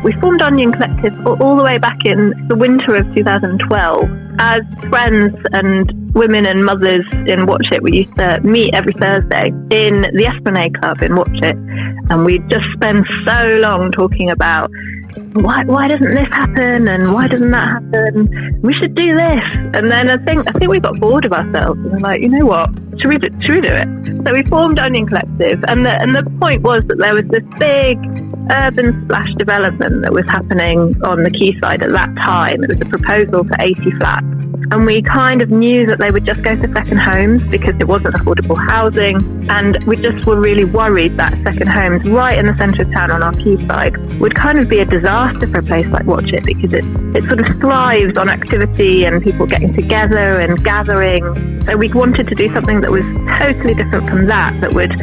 We formed Onion Collective all the way back in the winter of 2012. As friends and women and mothers in Watchet, we used to meet every Thursday in the Esplanade Club in Watchet, and we'd just spend so long talking about why doesn't this happen and why doesn't that happen? We should do this. And then I think we got bored of ourselves and we're like, you know what? Should we do it? So we formed Onion Collective, and the point was that there was this big urban splash development that was happening on the quayside at that time. It was a proposal for 80 flats. And we kind of knew that they would just go for second homes because it wasn't affordable housing. And we just were really worried that second homes right in the centre of town on our quayside would kind of be a disaster for a place like Watchet, because it sort of thrives on activity and people getting together and gathering. So we wanted to do something that was totally different from that would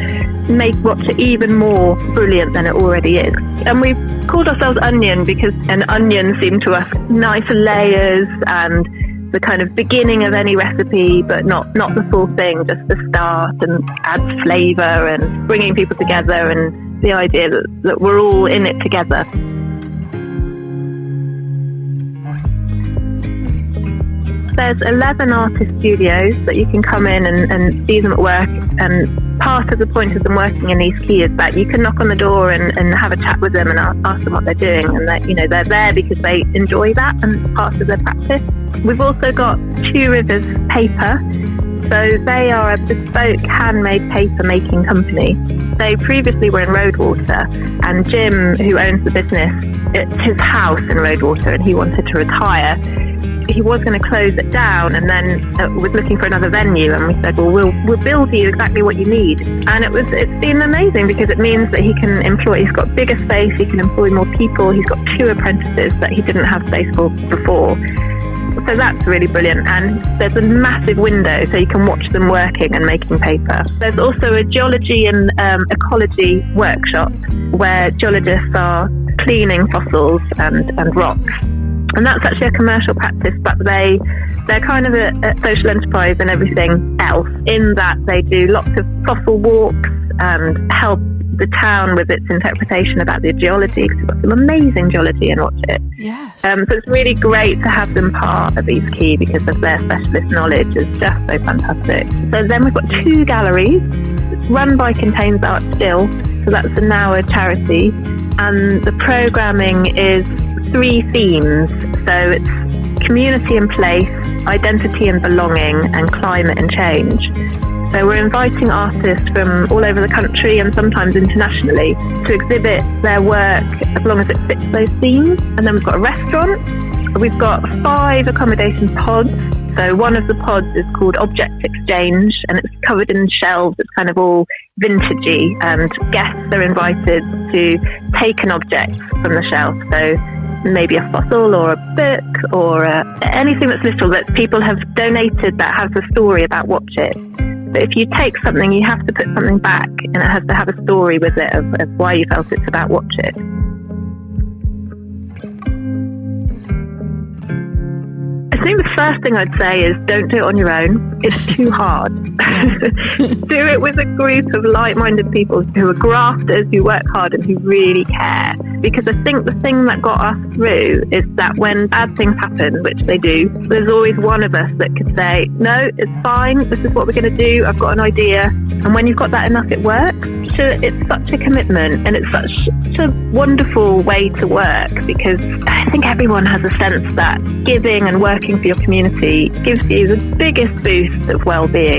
make Watchet even more brilliant than it already is. And we called ourselves Onion because an onion seemed to us nice layers and the kind of beginning of any recipe, but not the full thing, just the start, and adds flavour and bringing people together, and the idea that we're all in it together. There's 11 artist studios that you can come in and see them at work, and part of the point of them working in East Quay is that you can knock on the door and have a chat with them and ask them what they're doing, and they're there because they enjoy that and it's part of their practice. We've also got Two Rivers Paper. So they are a bespoke handmade paper making company. They previously were in Roadwater, and Jim, who owns the business, it's his house in Roadwater, and he wanted to retire. He was going to close it down and then was looking for another venue, and we said, well, we'll build you exactly what you need. And it's been amazing because it means that he's got bigger space, he can employ more people, he's got 2 apprentices that he didn't have space for before. So that's really brilliant, and there's a massive window so you can watch them working and making paper. There's also a geology and ecology workshop where geologists are cleaning fossils and rocks. And that's actually a commercial practice, but they're kind of a social enterprise and everything else, in that they do lots of fossil walks and help the town with its interpretation about the geology, because we've got some amazing geology in Watchet. Yes. So it's really great to have them part of East Quay because of their specialist knowledge is just so fantastic. So then we've got 2 galleries run by Contains Art Still, so that's a now a charity, and the programming is 3 themes. So it's community and place, identity and belonging, and climate and change. So we're inviting artists from all over the country and sometimes internationally to exhibit their work as long as it fits those themes. And then we've got a restaurant. We've got 5 accommodation pods. So one of the pods is called Object Exchange, and it's covered in shelves. It's kind of all vintagey, and guests are invited to take an object from the shelf. So maybe a fossil or a book or anything that's little that people have donated that has a story about Watchet. But if you take something, you have to put something back, and it has to have a story with it of why you felt it's about Watchet. I think the first thing I'd say is don't do it on your own. It's too hard. Do it with a group of like-minded people who are grafters, who work hard and who really care. Because I think the thing that got us through is that when bad things happen, which they do, there's always one of us that could say, no, it's fine, this is what we're going to do, I've got an idea. And when you've got that enough, it works. It's such a commitment, and it's such a wonderful way to work, because I think everyone has a sense that giving and working for your community gives you the biggest boost of well-being.